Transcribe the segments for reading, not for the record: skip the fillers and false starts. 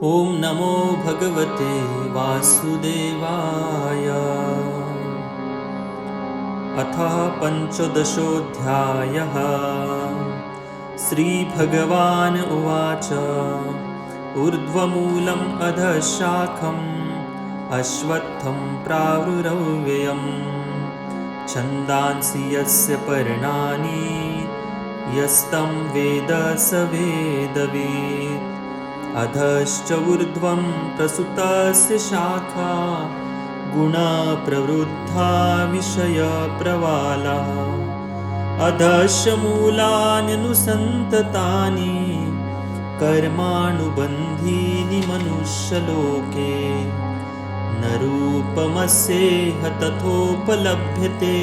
ॐ नमो भगवते वासुदेवाय। अथ पञ्चदशोऽध्यायः। श्रीभगवान् उवाच। ऊर्ध्वमूलम् अधः शाखम् अश्वत्थं प्रावृरव्ययम्। छन्दांसि यस्य पर्णानि यस्तं वेद स वेदवित्। अधश्च ऊर्ध्वं प्रसुतस्य शाखा गुणप्रवृद्धा विषयप्रवाला। अधश्च मूलान्यनुसन्ततानि कर्मानुबन्धीनि मनुष्यलोके। न रूपमस्येह तथोपलभ्यते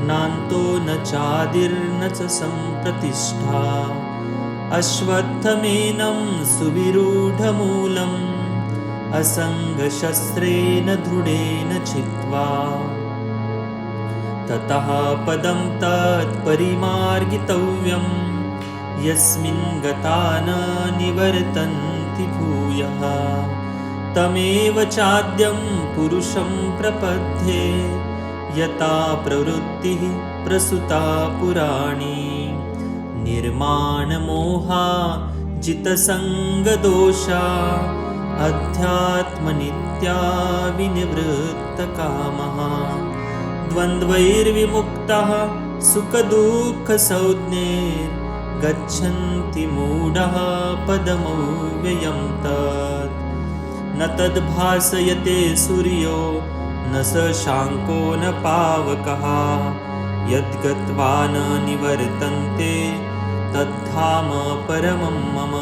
नान्तो न चादिर्न च सम्प्रतिष्ठा। अश्वत्थमेनं सुविरूढमूलम् असङ्गशस्त्रेण दृढेन छित्त्वा। ततः पदं तत्परिमार्गितव्यं यस्मिन् गता न निवर्तन्ति भूयः। तमेव चाद्यं पुरुषं प्रपद्ये यता प्रवृत्तिः प्रसुता पुराणी। निर्माणमोहा जितसङ्गदोषा अध्यात्मनित्या विनिवृत्तकामः। द्वन्द्वैर्विमुक्तः सुखदुःखसंज्ञैर्गच्छन्ति मूढः पदमव्ययं तत्। न तद्भासयते सूर्यो न स शाङ्को न पावकः। यद्गत्वा न निवर्तन्ते तद्धाम परमं मम।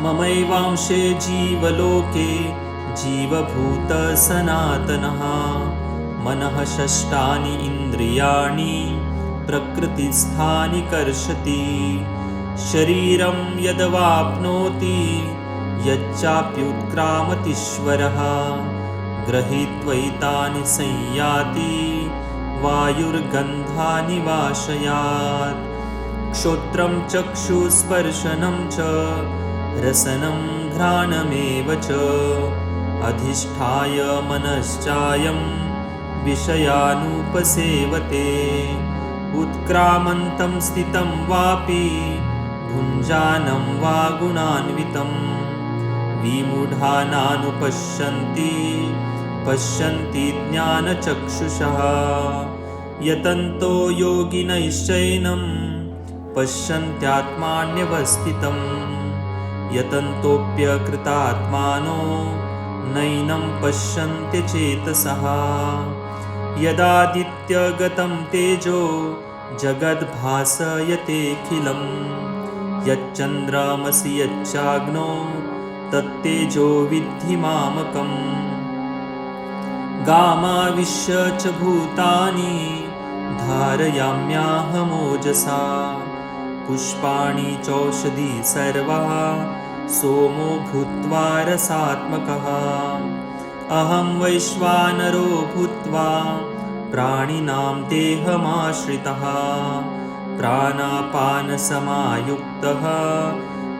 ममैवांशे जीवलोके जीवभूत सनातनः। मनः षष्ठानि इन्द्रियाणि प्रकृतिस्थानि कर्षति। शरीरं यदवाप्नोति यच्चाप्युत्क्रामतीश्वरः। गृहीत्वैतानि संयाति वायुर्गन्धानि वाशयात्। श्रोत्रं चक्षुस्पर्शनं च रसनं घ्राणमेव च अधिष्ठाय मनश्चायं विषयानुपसेवते। उत्क्रामन्तं स्थितं वापि भुञ्जानं वा गुणान्वितं। विमूढानानुपश्यन्ति पश्यन्ति ज्ञानचक्षुषः। यतन्तो योगिनश्चैनं पश्यन्त्यात्मान्यवस्थितं। यतन्तोऽप्यकृतात्मानो नैनं पश्यन्ति चेतसः। यदादित्यगतं तेजो जगद्भासयतेऽखिलं। यच्चन्द्रमसि यच्चाग्नो तत्तेजो विद्धि मामकम्। गामाविश्य च भूतानि धारयाम्याहमोजसा। पुष्पाणि चौषधी सर्वाः सोमो भूत्वा रसात्मकः। अहं वैश्वानरो भूत्वा प्राणिनां देहमाश्रितः। प्राणापानसमायुक्तः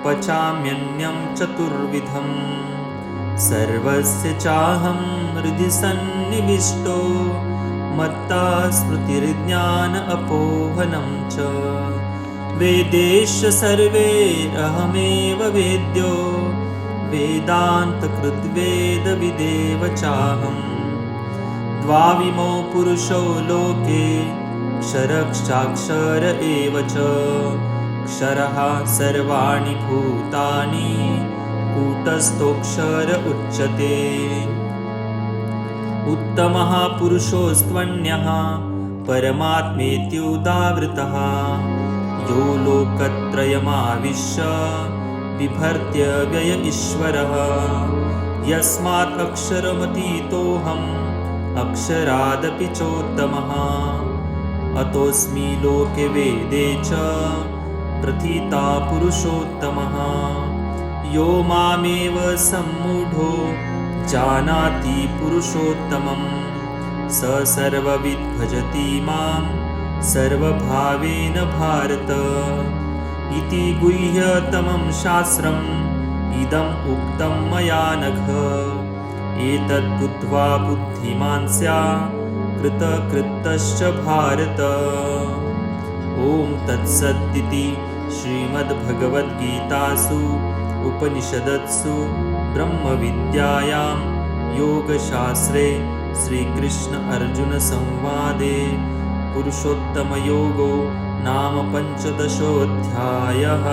पचाम्यन्नं चतुर्विधम्। सर्वस्य चाहं हृदि सन्निविष्टो मत्ता स्मृतिर्ज्ञान अपोहनं च। वेदेश सर्वैरहमेव वेद्यो वेदान्तकृद्वेदविदेव चाहम्। द्वाविमौ पुरुषौ लोके क्षरश्चाक्षर एव च। क्षरः सर्वाणि भूतानि कूटस्थोऽक्षर उच्यते। उत्तमः पुरुषोऽस्त्वन्यः परमात्मेत्युदावृतः। यो लोकत्रयमाविश्य बिभर्त्यव्यय ईश्वरः। यस्मात् अक्षरमतीतोऽहम् अक्षरादपि चोत्तमः। अतोऽस्मि लोके वेदे च प्रथिता पुरुषोत्तमः। यो मामेव सम्मूढो जानाति पुरुषोत्तमं स सर्वविद् भजति मां सर्वभावेन भारत। इति गुह्यतमं शास्त्रम् इदम् उक्तं मया नघ एतद् बुद्ध्वा बुद्धिमान् स्यात् कृतकृत्यश्च भारत। ॐ तत्सदिति श्रीमद्भगवद्गीतासु उपनिषदत्सु ब्रह्मविद्यायां योगशास्त्रे श्रीकृष्ण अर्जुन संवादे पुरुषोत्तमयोगो नाम 15 अध्यायः।